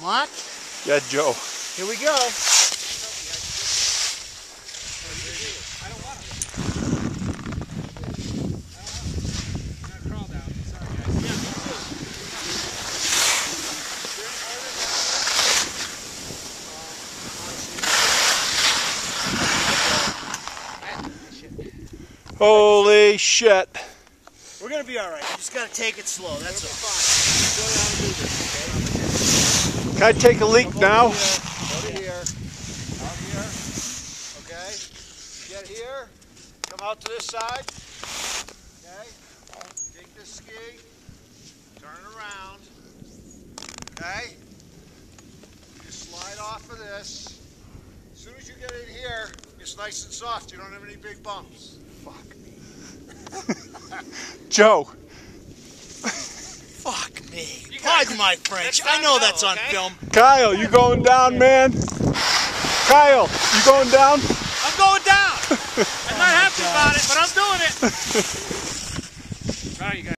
What? Yeah, Joe. Here we go. I don't want to. I'm gonna crawl down. Sorry, guys. Yeah, me too. Holy shit. We're gonna be all right. You just gotta take it slow. That's all. Can I take a leak now? Go to here. Out here. Okay. Get here. Come out to this side. Okay. Take this ski. Turn it around. Okay. You just slide off of this. As soon as you get in here, it's nice and soft. You don't have any big bumps. Fuck me. Joe. Fuck me. Pardon my French. I know that's on film. Kyle, you going down, man? Kyle, you going down? I'm going down. I'm not happy about it, but I'm doing it. All right, you guys.